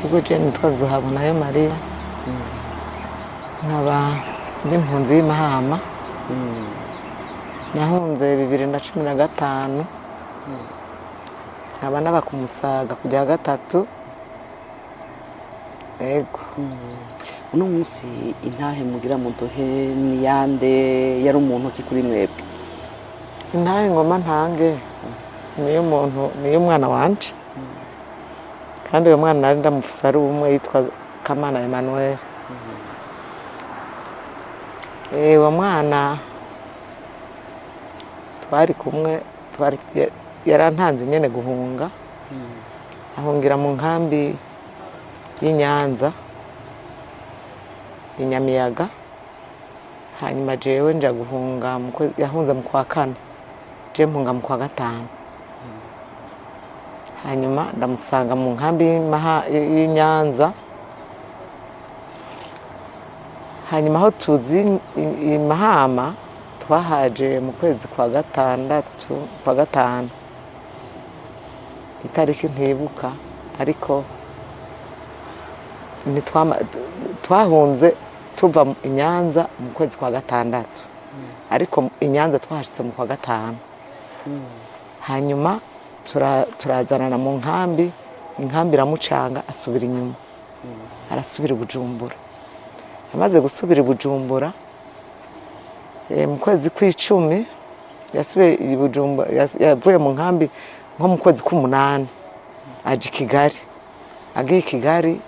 Ego je nitwa Nzuhabonayo Maria nkaba ndi impunzi y'Imahama nahunze 2015 nkaba naba ku Musaga kujya gatatu. Ego uno munsi intahe mugira muduhe ni yande yari umuntu ki kuri mwebwe? intahe ngoma ntange niyo umuntu niyo mwana wanje kandi uyo mwana nari ndamufise ari umwe yitwa Kamana Emmanuel. Uwo mwana twari kumwe yarantanze nyene guhunga ahungira mu nkambi y'Inyanza inyamiyaga, hanyuma jewe nja guhunga yahunze mu kwa kane, je mpunga mu kwa gatanu. Hanyuma ndamusanga mu nkambi y'Inyanza, hanyuma aho tuzi Imahama twahaje mu kwezi kwa gatanu itariki ntibuka, ariko twahunze tuva Inyanza mu kwezi kwa gatandatu, ariko Inyanza twahashitse mu kwa gatanu. Hanyuma turazanana mu nkambi, inkambi iramucanga asubira inyuma, arasubira Bujumbura. Amaze gusubira Bujumbura mu kwezi kw'icumi yasubiye Bujumbura, yavuye mu nkambi nko mu kwezi k'umunani aje Kigali. Agiye Kigali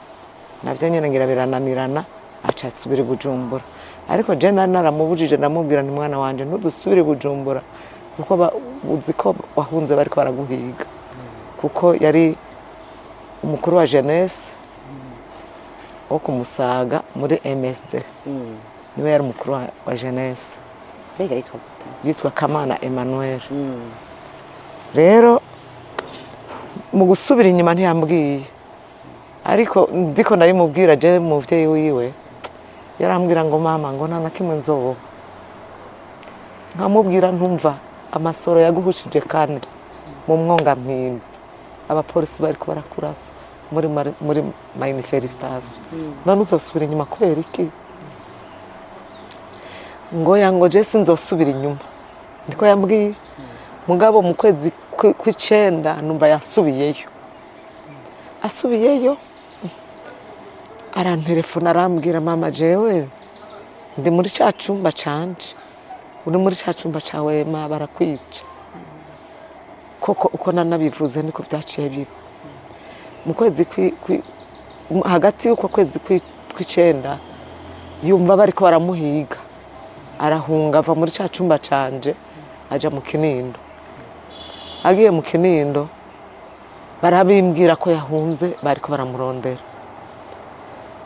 navyo nyene ngira birananirana, aca asubira Bujumbura. Ariko je naramubujije, ndamubwira nti mwana wanje ntudusubire Bujumbura kuko uzi ko wahunze bariko baraguhiga, kuko yari umukuru wa jeunesse wo ku Musaga muri MSD. Niwe yari umukuru wa jeunesse. Mbega yitwa Kamana Emmanuel. Rero mu gusubira inyuma ntiyambwiye, ariko ndiko ndabimubwira je muvyeyi wiwe yarambwira ngo mama ngo nta na kimwe nzoba. Nkamubwira ntumva amasoro yaguhushije kane mu mwonga mpimbi, abapolisi bariko barakurasa muri manifestation, none uzosubira inyuma kubera iki? Ngo yango je sinzosubira inyuma, ndiko yambwiye. Mugabo mu kwezi kw'icenda numva yasubiyeyo, asubiyeyo arantelefona arambwira mama jewe ndi muri ca cumba canje, uri muri ca cumba cawe ma barakwica. Koko uko nanabivuze niko vyaciye biba. Mu kwezi hagati y'uko kwezi kw'icenda yumva bariko baramuhiga, arahunga ava muri ca cumba canje aja mu Kinindo. Agiye mu Kinindo barabimbwira ko yahunze, bariko baramurondera.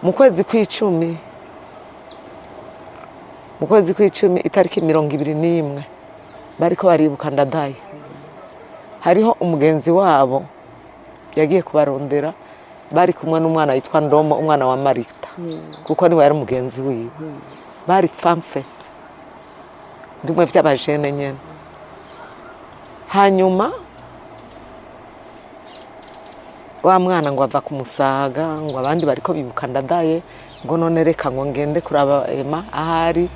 Mu kwezi kw'icumi itariki 21 bariko baribuka Ndadaye, hariho umugenzi wabo yagiye kubarondera, bari kumwe n'umwana yitwa Ndomo, umwana wa Marita, kuko niwe yari umugenzi wiwe. Bari pamfe ndumwe vy'abajene nyene. Hanyuma wa mwana ngo ava ku Musaga, ngo abandi bariko bibuka Ndadaye, ngo none reka ngo ngende kuraba Ema ahari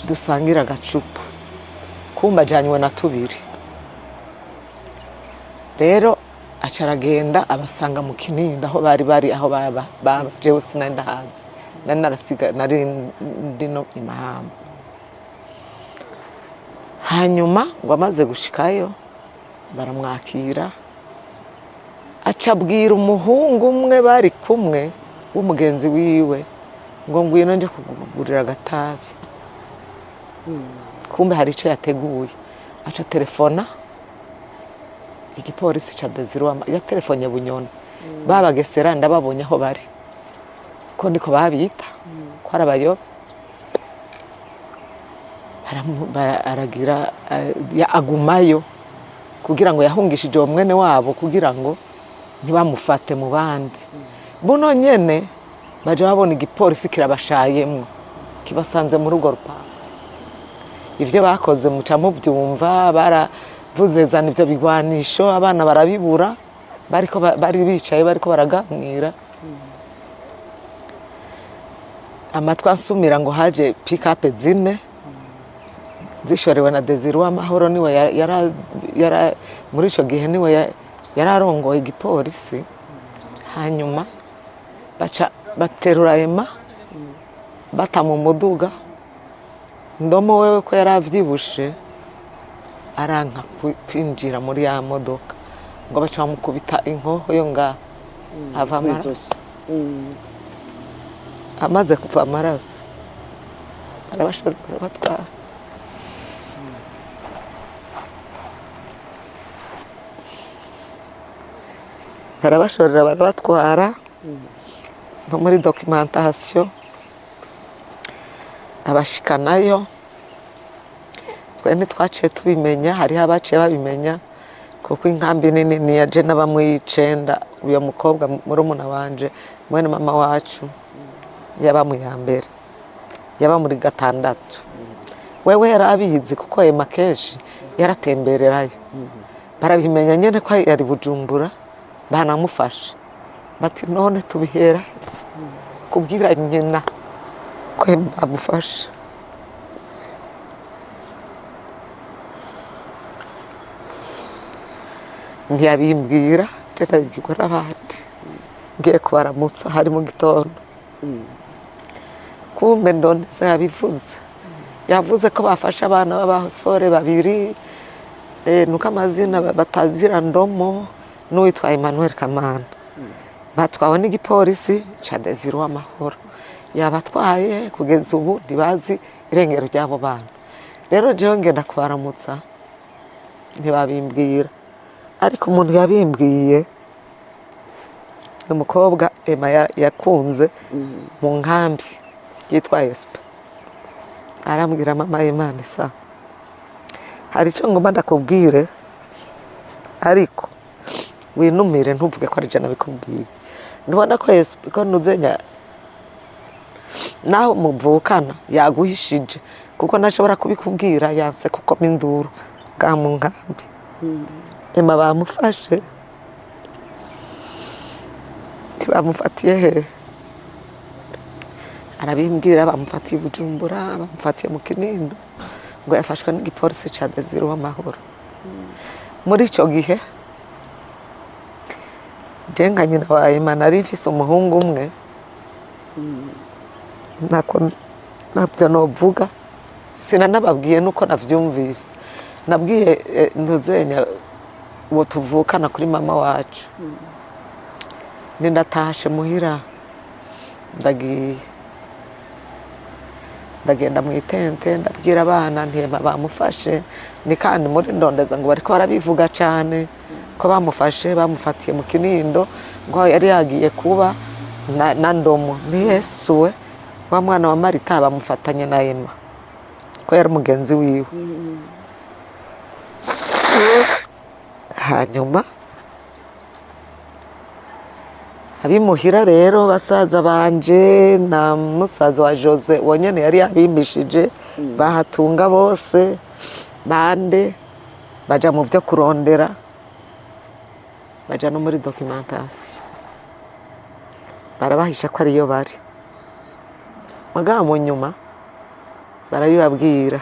dusangira agacupa. Kumba ajanywe na tubiri. Rero acaragenda abasanga mu Kinindo aho bari aho baba jewe sinari ndahazi, nari narasiga nari ndino Imahama. Hanyuma ngo amaze gushikayo baramwakira, acabwira umuhungu umwe bari kumwe w'umugenzi wiwe ngo ngwino nje kugurira agatabi. Kumbe hari ico yateguye, aca telefona igipolisi ca Desirwa, ya telefonye Bunyoni. Babagesera ndababonye aho bari, ko ndiko babita ko arabayobe. Aragira agumayo kugira ngo yahungishije uwo mwene wabo kugira ngo ntibamufate mu bandi. Buno nyene baje babona igipolisi kirabashayemwo kibasanze muri urwo rupangu. Ivyo bakoze muca muvyumva, baravuze zana ivyo bigwanisho, abana barabibura, bari bicaye bariko baraganira amatwi ansumira ngo haje pikape zine zishorewe na Desire Uwamahoro, niwe muri icyo gihe niwe yari arongoye igipolisi. Hanyuma baterura Emma bata mu muduga. Ndomo wewe ko yari avyibushe aranka kwinjira muri ya modoka, ngo baca bamukubita inkoho yo nga ava amaraso. Amaze kuva amaraso arabashora batwara. Barabashorera barabatwara no muri documentation abashikanayo. Twe ntitwaciye tubimenya, hariho abaciye babimenya kuko inkambi nini ni yaje n'abamwe 9. Uyo mukobwa murumuna wanje mwene mama wacu yaba mu ya mbere, yaba muri 6. Wewe yarabizi kuko Emma kenshi yaratembererayo. Barabimenya nyene ko yari Bujumbura, banamufasha bati none tubihera kubwira nyina ko amufasha. Ntiyabimbwira, ndabibwirwa n'abandi. Ngiye kubaramutsa hari mu gitondo, kumbe ndoneze yabivuze. Yavuze ko bafasha abana b'abasore 2 nuko amazina batazira Ndomo n'uwitwa Emmanuel Kamana. Batwawe n'igipolisi ca Desire Uwamahoro. Yabatwaye kugeza ubu ntibazi irengero ry'abo bana. Rero jewe ngenda kubaramutsa ntibabimbwira, ariko umuntu yabimbwiye umukobwa Emma yakunze mu nkambi yitwa Espa. Arambwira mama Imana isa, hari icyo ngomba ndakubwire ariko winumire ntuvuge ko ari je nabikubwiye. Ndibona ko Espa ko nuzenya naho muvukana yaguhishije kuko nashobora kubikubwira yanse kuko minduru bwa mu nkambi. Emma bamufashe, bamufatiye he? Arabimbwira bamufatiye Bujumbura, bamufatiye mu Kinindo, ngo yafashwe n'igipolisi ca Desire Uwamahoro. Muri icyo gihe jenga nyina wa Emma nari mfise umuhungu umwe, ntabyo novuga, sinanababwiye nuko navyumvise. Nabwiye ntuzenya uwo tuvukana kuri mama wacu. Nindatashe muhira ndagenda mu itente ndabwira abana ntema bamufashe, ni kandi muri ndondeza ngo bariko barabivuga cyane ko bamufatiye mu Kinindo, ngo yari yagiye kuba na Ndomo. Ni Yesuwe wa mwana wa Marita bamufatanye na Emma ko yari mugenzi wiwe. Hanyuma abimuhira rero basaza banje na musaza wa Jose wonyene yari yabimbishije, bahatunga bose bande baja mu byo kurondera, baja no muri documentation, barabahisha ko ariyo bari. Mugabo mu nyuma barabibabwira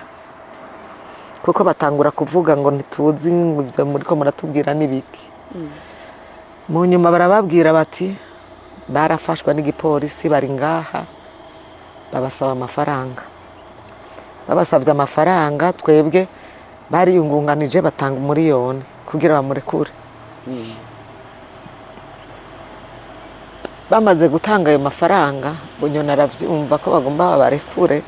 kuko batangura kuvuga ngo ntituzi ibyo muriko muratubwira n'ibiki. Mu nyuma barababwira bati barafashwa n'igipolisi, bari ngaha babasaba amafaranga. Babasabye amafaranga, twebwe bariyungunganije batanga 1 miliyoni kugira bamurekure. Bamaze gutanga ayo mafaranga, Bunyoni aravyumva ko bagomba babarekure,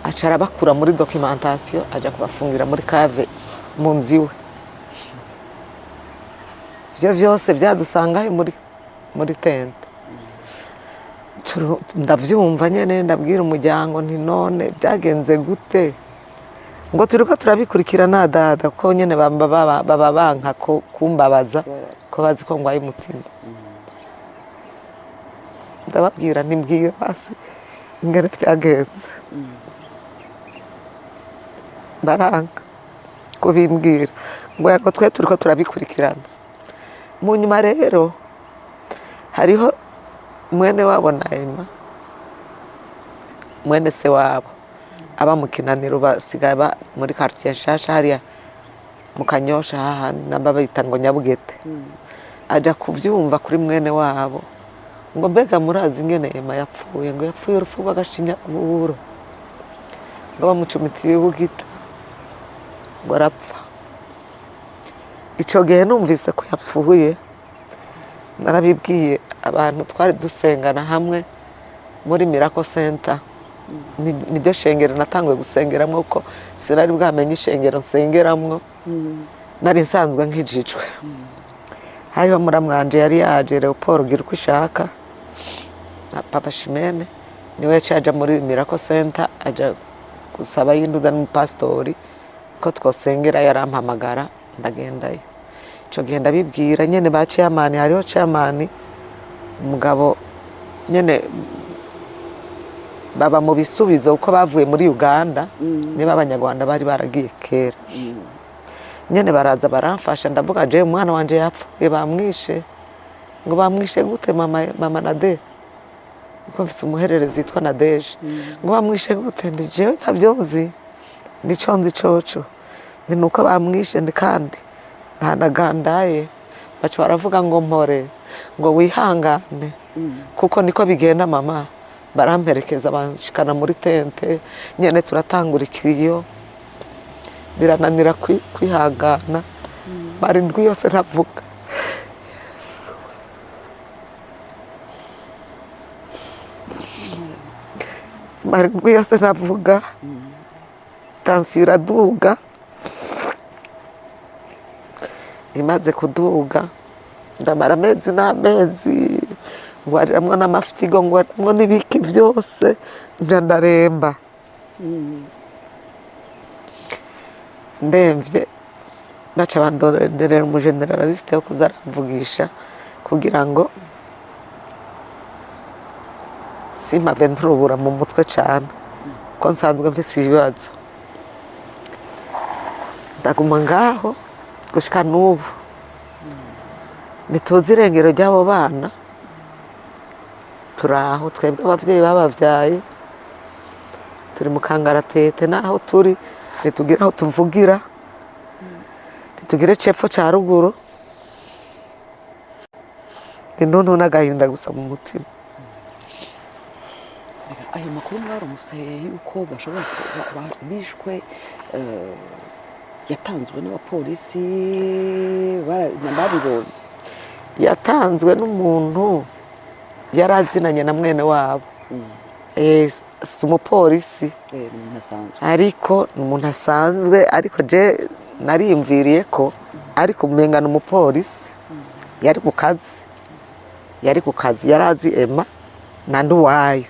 acara bakura muri documentation aja kubafungira muri cave mu nziwe. Ivyo vyose byadusangaye muri tente. Ndavyumva nyene, ndabwira umuryango nti none byagenze gute, ngo turiko turabikurikirana dada ko nyene baba banka ko kumbabaza ko bazi ko ngwaye umutima. Ndababwira nimbwira basi ingene byagenze. Baranga kubimbwira ngo yako twe turiko turabikurikirana. Mu nyuma rero hariho mwene wabo na Emma mwene se wabo aba mu Kinaniro, basigaye muri quartier nshasha hariya mu Kanyosha hahandi namba bayita ngo Nyabugete. Aja kuvyumva kuri mwene wabo ngo mbega murazi ingene Ema yapfuye, ngo yapfuye urupfu rw'agashinyaguro, ngo bamucumita ibibugita ngo arapfa. Ico gihe numvise ko yapfuye, narabibwiye abantu twari dusengana hamwe muri Miracle Center. Niryo shengero natanguye gusengeramwo ko sinari bwamenye ishengero nsengeramwo, nari nsanzwe nkijijwe. Hariho muramwanje yari yaje Leopold gira uko ishaka na Papa Shimene, niwe yacaja muri Miracle Center aja gusaba yinduza n'umupastori ko twosengera, yarampamagara ndagendayo. Ico gihe ndabibwira nyene ba chairman, hariho chairman umugabo nyene baba mu Bisubizo uko bavuye muri Uganda, niba abanyarwanda bari baragiye kera. Nyene baraza baramfasha, ndavuga je umwana wanje yapfuye bamwishe. Ngo bamwishe gute mama Nade? Uko mfise umuhererezi yitwa Nadeje. Ngo bamwishe gute? Ndi jewe ntabyo nzi. Nico nzi coco. Ni nuko bamwishe ndi kandi nta nagandaye. Baca baravuga ngo mpore, ngo wihangane. Kuko niko bigenda mama. Baramperekeza banshikana muri tente, nyene turatangura ikiriyo. Birananira kwihangana. Barindwi yose ntavuga. Barindwi yose ntavuga. Tansiyo iraduga. Imaze kuduga ndamara amezi n'amezi, ngwariramwo n'amafyigo, ngwariramwo n'ibiki vyose, nja ndaremba. Ndemvye baca bandonderera umugeneraliste wo kuza aramvugisha kugira ngo simpave nturubura mu mutwe cane, ko nsanzwe mfise ibibazo. Ndaguma ngaho gushika n'ubu ntituzi irengero ry'abo bana. Turaho twebwe abavyeyi babavyaye, turi mu kangaratete, naho turi ntitugira aho tuvugira, ntitugire cepfo ca ruguru, intuntu n'agahinda gusa mu mutima. Ayo makuru mwaramutse yuko bashobora bishwe yatanzwe n'abapolisi babibonye? Yatanzwe n'umuntu yari azinanye na mwene wabo. Si umupolisi ariko ni umuntu asanzwe, ariko je nariyumviriye ko ariko umenga n'umupolisi. Yari ku kazi, yari azi Ema na Nduwayo.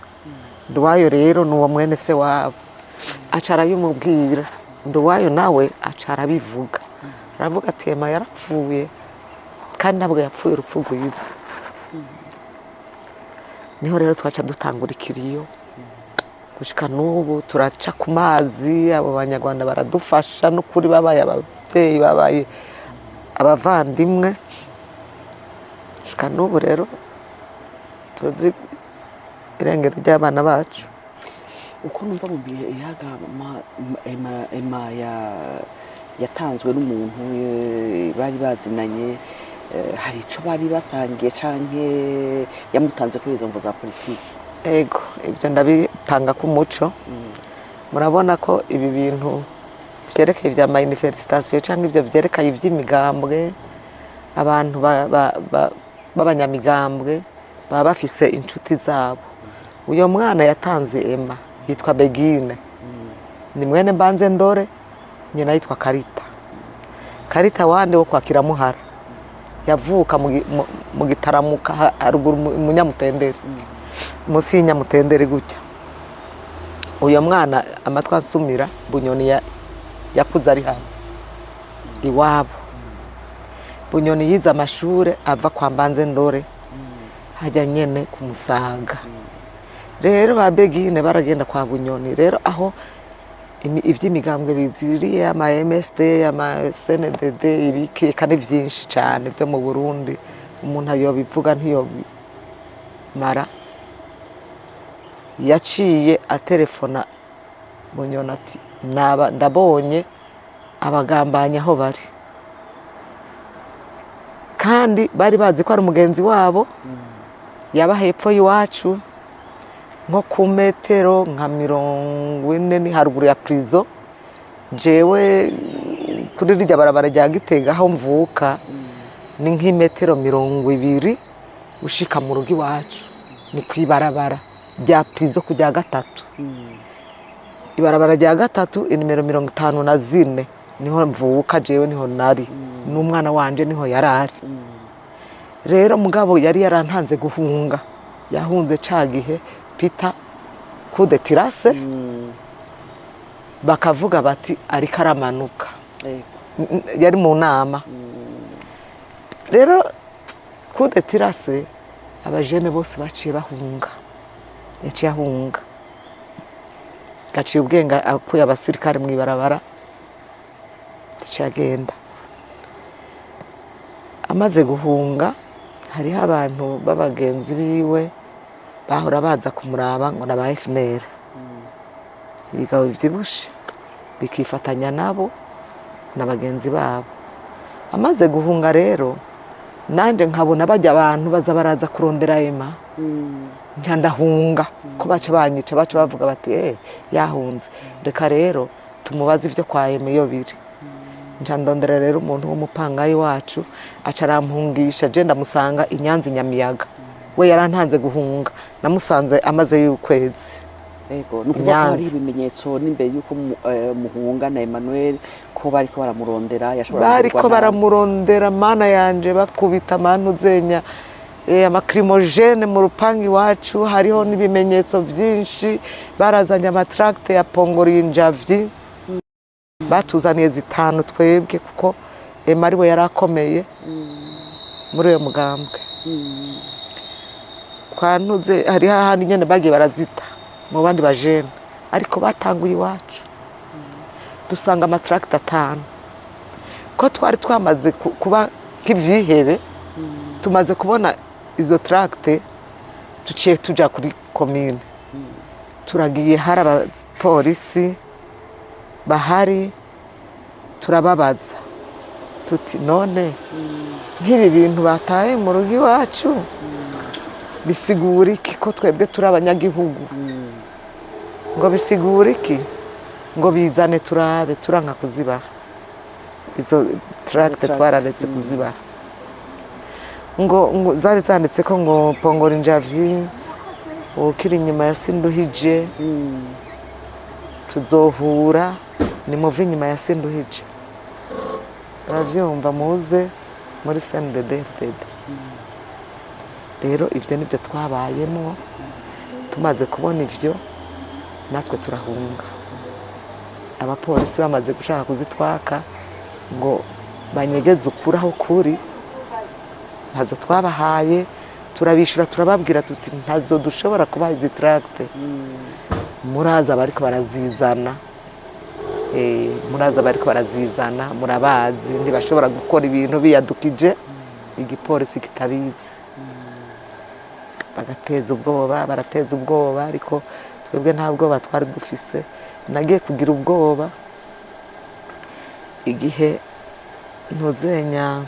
Nduwayo rero ni uwo mwene se wabo. Aca arabimubwira, Nduwayo nawe aca arabivuga, aravuga ati Ema yarapfuye kandi ntabwo yapfuye urupfu rwiza. Niho rero twaca dutangura ikiriyo gushika n'ubu turaca ku mazi. Abo banyarwanda baradufasha n'ukuri, babaye abavyeyi, babaye abavandimwe. Gushika n'ubu rero tuzi irengero ry'abana bacu. Uko numva mu bihe yaga Ema yatanzwe n'umuntu bari bazinanye, hari ico bari basangiye canke yamutanze kuri izo mvo za politiki? Ego, ibyo ndabitanga ku muco. Murabona ko ibi bintu vyerekeye vya manifestation canke ivyo vyerekeye ivy'imigambwe, abantu b'abanyamigambwe baba bafise inshuti zabo. Uyo mwana yatanze Ema yitwa Begine, ni mwene Mbanze Ndore, nyina yitwa Karita. Karita wande wo kwa Kiramuhara, yavuka mu Gitaramuka haruguru mu Nyamutendere, musi y'Inyamutendere gutya. Uyo mwana amatwa nsumira Bunyoni yakuze ari hano iwabo. Bunyoni yize amashure ava kwa Mbanze Ndore hajya nyene ku Musaga. Rero ba Begine baragenda kwa Bunyoni, rero aho ivy'imigambwe biziriye ama MSD, ama CNDD, ibiki kandi vyinshi cyane byo mu Burundi, umuntu ayo bivuga ntiyo mara. yaciye atelefona Bunyoni ati ndabonye abagambanyi aho bari, kandi bari bazi ko ari umugenzi wabo yaba hepfo y'iwacu nko ku metero nka 40 ni haruguru ya prison. Jewe kuri rirya barabara rya Gitega aho mvuka ni nk'imetero 20 ushika mu rugo iwacu, ni kwibarabara rya prison kujya gatatu. Ibarabara rya gatatu inimero 54 niho mvuka jewe, niho nari n'umwana wanje niho yarari. Rero mugabo yari yarantanze guhunga, yahunze cagihe Peter kude tirase bakavuga bati ariko aramanuka, yari mu nama. Rero kude tirase abajene bose baciye bahunga, yaciye ahunga, gaciye ubwenga akuye abasirikare mu ibarabara cyagenda. Amaze guhunga hariho abantu b'abagenzi biwe bahora baza kumuraba ngo naba FNL, ibigabo byibushe bikifatanya nabo n'abagenzi babo. Amaze guhunga rero nanje nkabona bajya abantu baza baraza kurondera Emma, nca ndahunga ko baca banyica, baca bavuga bati yahunze, reka rero tumubaze ivyo kwa Emma iyo biri. Nca ndondera rero umuntu w'umupangayi wacu aca arampungisha, je ndamusanga Inyanza Nyamiyaga, we yarantanze guhunga, namusanze amaze y'ukwezi. Ego nukuvuga ko hari ibimenyetso n'imbere yuko muhunga na Emmanuel ko bariko baramurondera, yashobora bariko baramurondera mana yanje, bakubita manu zenya amakrimogene mu rupangi wacu. Hariho n'ibimenyetso byinshi, barazanye amatracte ya Pongorinjavyi batuzaniye zitanu twebwe, kuko Emma ariwe yarakomeye muri uyo mugambwe. Twantuze hari hahandi nyene bagiye barazita mu bandi bajene, ariko batanguye iwacu dusanga amatracte 5 ko twari twamaze kuba kivyihebe. Tumaze kubona izo tracte tuciye tuja kuri commune, turagiye hari abapolisi bahari, turababaza tuti none nk'ibi bintu bataye mu rugo iwacu bisigura iki ko twebwe turi abanyagihugu? Ngo bisigura iki? Ngo bizane turabe, turanka kuzibaha izo tracte, twararetse kuzibaha. Ngo zari zanditse ko ngo Pongorinjavyi ukiri inyuma ya Sinduhije, tuzohura ni muvi inyuma ya Sinduhije. Uravyumva, muze muri CNDD-FDD. Rero ivyo nivyo twabayemo. Tumaze kubona ivyo natwe turahunga. Abapolisi bamaze gushaka kuzitwaka ngo banyegeze ukuri aho kuri, ntazo twabahaye, turabishura turababwira tuti ntazo dushobora kubaha izi tracte, muraza bariko barazizana. Muraza bariko barazizana, murabazi ntibashobora gukora ibintu biyadukije igipolisi kitabizi. Bagateza ubwoba, barateza ubwoba, ariko twebwe nta bwoba twari dufise. Nagiye kugira ubwoba igihe ntuzenya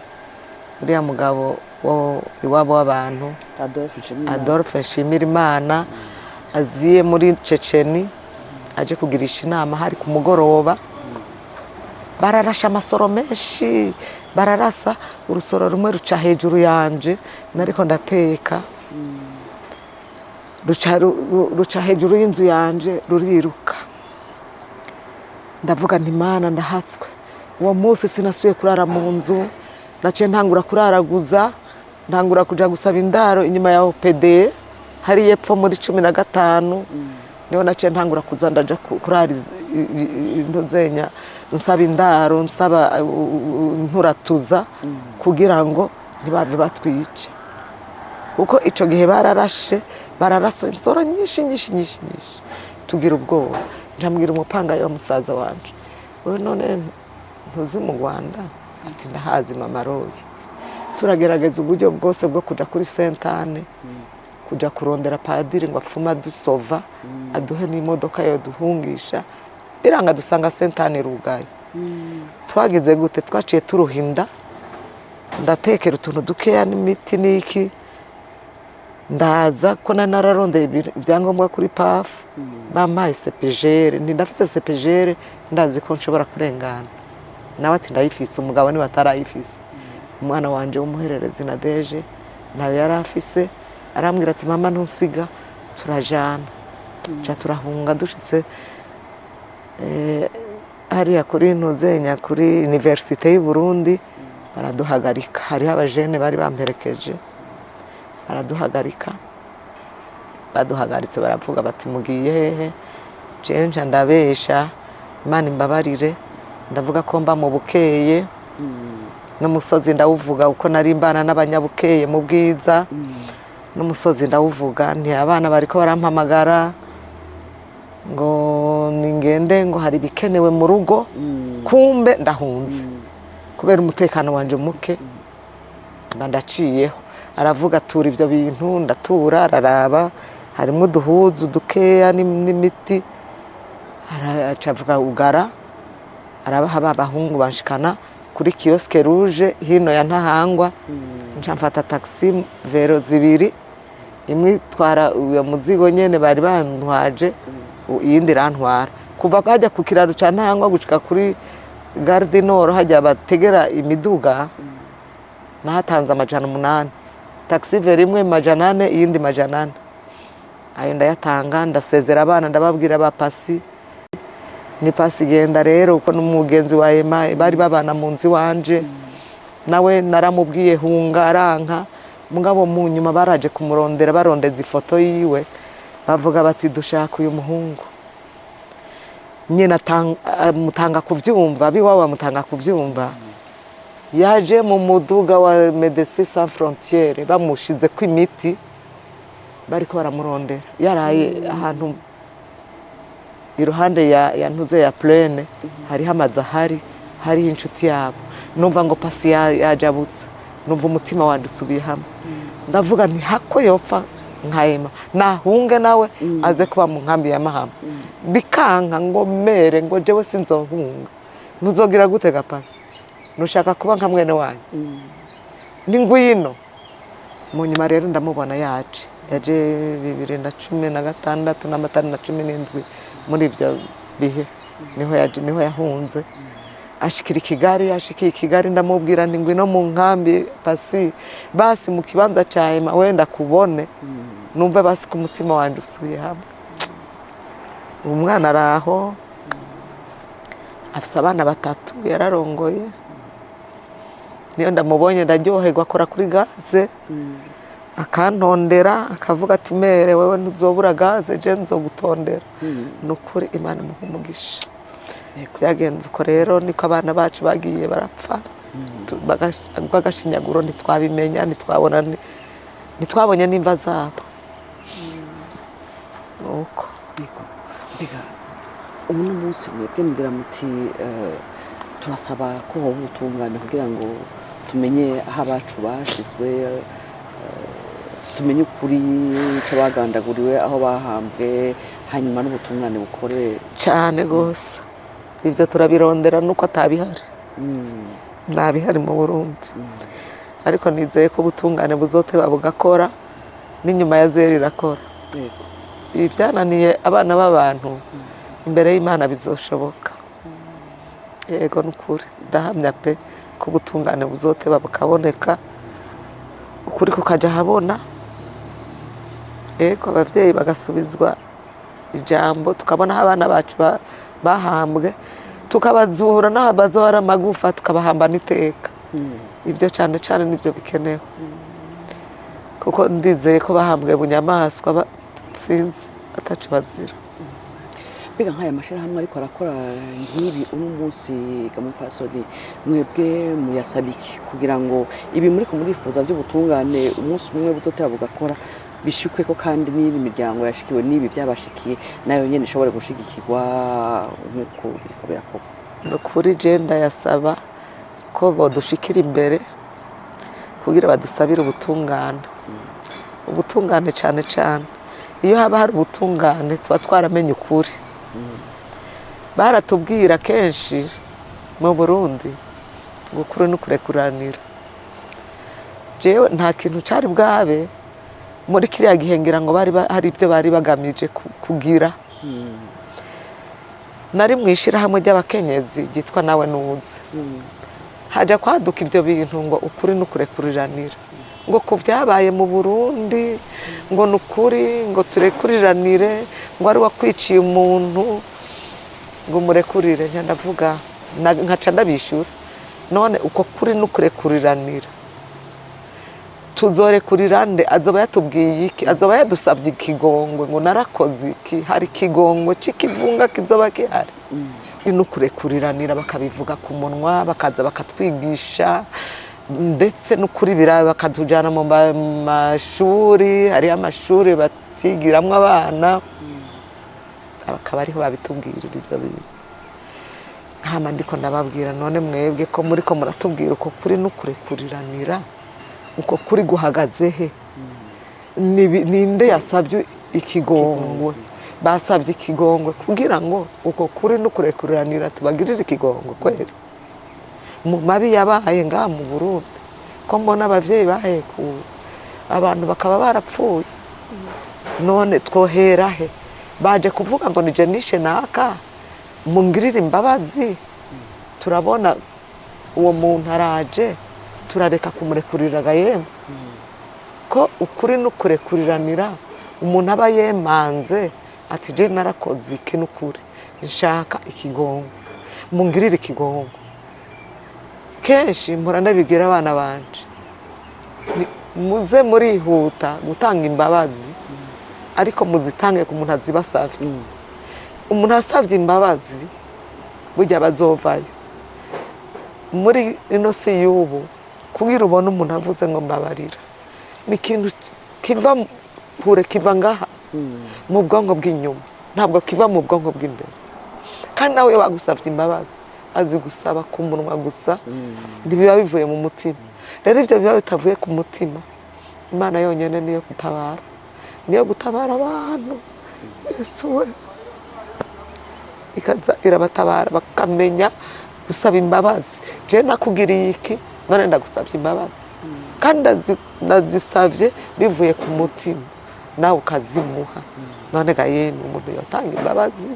uriya mugabo wo iwabo w'abantu Adolphe Nshimirimana aziye muri Checheni, aje kugirisha inama. Hari ku mugoroba bararasha amasoro menshi, bararasa urusoro rumwe ruca hejuru yanje, nariko ndateka, ruca hejuru y'inzu yanje ruriruka. Ndavuga nti Mana ndahatswe. Uwo munsi sinasubiye kurara mu nzu, naciye ntangura kuraraguza, ntangura kuja gusaba indaro inyuma ya OPD hari yepfo muri 15. Niho naciye ntangura kuza ndaja kurara indozenya, nsaba indaro, nsaba nturatuza kugira ngo ntibave batwice. Kuko ico gihe bararasa insoro nyinshi. Tugira ubwoba. Njambwira umupanga yo musaza wanje, we none ntuzi mu Rwanda? Ati ndahazi Mama Royi. Turagerageza uburyo bwose bwo kuja kuri Sainte Anne kujya kurondera padiri ngo apfuma dusova aduhe n'imodoka yo duhungisha biranga dusanga sentane rugaye. Twagize gute twaciye turuhinda ndatekera utuntu dukeya n'imiti n'iki ndaza ko nararondeye ibyangombwa kuri pafu bampaye sepejere ndafise sepejere ndazi ko nshobora kurengana nawe ati ndayifise umugabo niba atarayifise umwana wanje w'umuhererezi na deje nawe yari afise arambwira ati mama ntusiga turajana ca turahunga dushitse hariya kuri Ntuzenya kuri Universite y'u Burundi baraduhagarika hariho abajene bari bamperekeje baraduhagarika baduhagaritse baravuga bati mugiye hehe cenja ndabesha Imana imbabarire ndavuga ko mba mu Bukeye n'umusozi ndawuvuga uko nari mbana n'abanyabukeye mu bwiza n'umusozi ndawuvuga nti abana bariko barampamagara ngo ningende ngo hari bikenewe mu rugo kumbe ndahunze kubera umutekano wanje muke ndaciyeho aravuga tura ivyo bintu ndatura araraba harimo duhuzu dukeya n'imiti aracavuga ugara arabaha babahungu banshikana kuri kioske rouge hino ya Ntahangwa nca mfata taxi vero zibiri imwe twara uyo muzigo nyene bari bantwaje iyindi rantwara kuva hajya ku kiraro ca Ntahangwa gushika kuri Gare du Nord hajya bategera imiduga nahatanze 800 taxi vero imwe 400 iyindi 400 ayo ndayatanga ndasezera abana ndababwira ba pasi ni pasi genda rero uko n'umugenzi wa Ema bari babana mu nzi wanje nawe naramubwiye hunga aranka mugabo mu nyuma baraje kumurondera barondeza ifoto yiwe bavuga bati dushaka uyu muhungu nyina mutanga kuvyumva biwawe mutanga kuvyumva yaje mu muduga wa Médecins Sans Frontières bamushize ku imiti bariko baramurondera yaraye ahantu iruhande ya ntuze ya Plaine hari hamaza hari inshuti yabo numva ngo pasi yajabutse numva umutima wandusubiye hamwe ndavuga nti hako yopfa nkayema nahunge nawe aze kuba mu nkambi ya Mahama bikanka ngo mere ngo jewe sinzohunga nuzogira gutega pasi nushaka kuba nka mwene wanyu ni ngwino mu nyuma rero ndamubona yaje 2016 n'amatari na 17 muri ibyo bihe niho yahunze ashikira i Kigali ndamubwira ndi ngwino mu nkambi pasi basi mu kibanza ca Ema wenda kubone numve basi ku mutima wanje usubiye hamwe umwana araho afise abana 3 yararongoye niyo ndamubonye ndaryoherwa akora kuri gaze akantondera akavuga ati mere wewe ntuzobura gaze je nzogutondera nukuri Imana muhumugisha kuyagenza uko rero niko abana bacu bagiye barapfa bagashinyaguro ntitwabimenya ntitwabonye n'imva zabo nuko mbega uno munsi mwebwe mugira muti turasaba ko hoba ubutungane kugira ngo tumenye aho abacu bashizwe tumenye ukuri ico bagandaguriwe aho bahambwe hanyuma n'ubutungane bukore cyane gose ivyo turabirondera nuko atabihari nabihari mu Burundi ariko nizeye ko ubutungane buzoteba bugakora n'inyuma ya zeri irakora ibyananiye abana b'abantu imbere y'Imana bizoshoboka yego nukuri ndahamya pe ko ubutungane buzoteba bukaboneka ukuri kukaja habona yego abavyeyi bagasubizwa ijambo tukabona abana bacu bahambwe tukabazura n'aho bazora amagufa tukabahamba n'iteka ibyo cyane cyane nibyo bikenewe kuko ndizeye ko bahambwe bunyamaswa sinzi atacu bazira mbega nk'aya mashirahamwe ariko arakora nk'ibi uno munsi gamufasoni mwebwe muyasabiki kugira ngo ibi muriko murifuza by'ubutungane umunsi umwe buzotera bugakora bishikwe ko kandi n'ibi miryango yashikiwe n'ibi byabashikiye nayo nyene ishobora gushigikirwa nk'uko biriko birakorwa kuri jenda yasaba ko bodushikira imbere kugira badusabire ubutungane ubutungane cyane cyane. Iyo haba hari ubutungane tuba twaramenye ukuri. Baratubwira kenshi mu Burundi ngo ukuri n'ukurekuranira. Jewe nta kintu cyari bwabe muri kiriya gihe ngira ngo hari ibyo bari bagamije kugira. Nari mu ishyirahamwe ry'abakenyezi ryitwa Nawe Nuze. Hajya kwaduka ibyo bintu ngo ukuri n'ukurekuriranira, ngo ku byabaye mu Burundi ngo ni ukuri ngo turekuriranire, ngo ari wakwiciye umuntu ngo murekurire. Ndavuga nkaca ndabishyura, none uko kuri n'ukurekuriranira tuzorekurira nde? Azoba yatubwiye iki? Azoba yadusabye ikigongwe ngo narakoze iki? Hari ikigongwe c'ikivunga kizoba gihari? N'ukurekuriranira bakabivuga ku munwa, bakaza bakatwigisha, ndetse n'ukuri birabe bakatujyana mu mashuri. Hariho amashuri batigiramwo abana, bakaba ariho babitubwirira ibyo bintu. Hama ndiko ndababwira, none mwebwe ko muri ko muratubwira uko kuri n'ukurekuriranira, uko kuri guhagaze he? Ninde yasabye ikigongwe? Basabye ikigongwe kugira ngo uko kuri n'ukurekuriranira tubagirire ikigongwe kweri? Mu mabi yabaye ngaha mu Burundi ko mbona abavyeyi bahekuwe, abantu bakaba barapfuye, none twohera he? Baje kuvuga ngo nije nishe naka mungirire imbabazi. Turabona uwo muntu araje, turareka kumurekuriraga yemwe ko ukuri n'ukurekuriranira umuntu aba yemanze ati je narakoze iki n'ukuri nshaka ikigongwe, mungirire ikigongwe. Kenshi mpora ndabibwira abana banje, muze murihuta gutanga imbabazi, ariko muzitange ku muntu azibasavye. Umuntu asavye imbabazi burya bazovayo. Muri ino si y'ubu kugira ubone umuntu avuze ngo mbabarira, ni ikintu kiva kure, kiva ngaha mu bwonko bw'inyuma, ntabwo kiva mu bwonko bw'imbere. Kandi nawe bagusavye imbabazi azi gusaba ku munwa gusa, ntibiba bivuye mu mutima. Rero ibyo biba bitavuye ku mutima, Imana yonyine niyo gutabara, niyo gutabara abantu. Yesu we ikaza irabatabara bakamenya gusaba imbabazi. Je nakugiriye iki, none ndagusabye imbabazi, kandi ndazisavye bivuye ku mutima, nawe ukazimuha. None ga yemwe umuntu yotanga imbabazi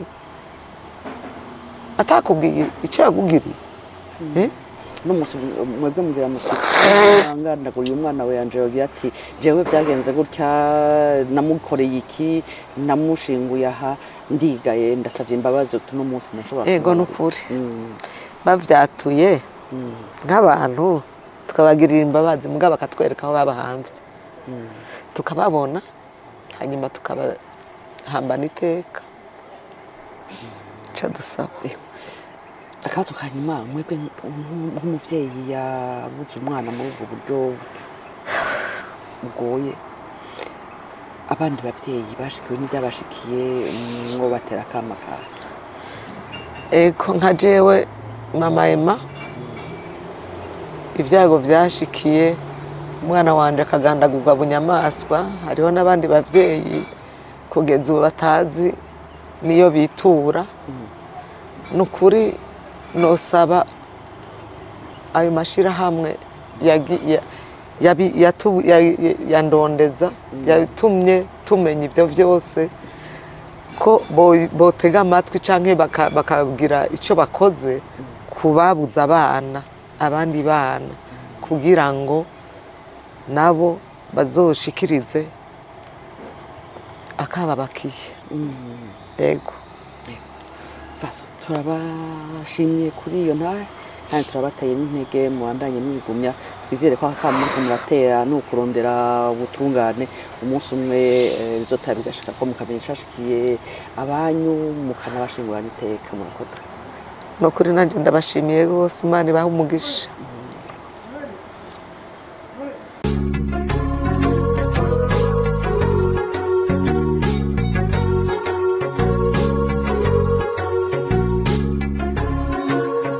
atakubwiye icyo yagugiriye? N'umunsi mwebwe mugira muti ngandaguriye umwana we yanje yogira ati jewe byagenze gutya, namukoreye iki, namushinguye aha, ndigaye ndasabye imbabazi utu n'umunsi nashobora. Ego n'ukuri bavyatuye nk'abantu tukabagirira imbabazi, mugabo bakatwereka aho babahambye tukababona, hanyuma tukabahambana iteka. Ico dusaba akazo kanyuma, mwebwe nk'umuvyeyi yabuze umwana muri ubwo buryo bugoye, abandi bavyeyi bashikiwe n'ibyabashikiye mwo batera akama kawe? Ego nka jewe mama Emma, ibyago byashikiye umwana wanje akagandagurwa bunyamaswa. Hariho n'abandi bavyeyi kugeza ubu batazi niyo bitura. Nukuri nosaba ayo mashirahamwe yandondeza, yatumye tumenya ibyo byose, ko botega amatwi canke bakagira icyo bakoze kubabuza abana, abandi bana, kugira ngo nabo bazoshikirize akababakiye. Yego Faso turabashimye kuri iyo ntahe, kandi turabateye n'intege muandanye mwigumya. Twizere ko akamu muratera n'ukurondera ubutungane, umunsi umwe bizotara bigashaka ko mukamenya ishashikiye abanyu, mukanabashingurana iteka. Murakoze. No kuri nanje ndabashimiye rwose, Imana ibahe umugisha.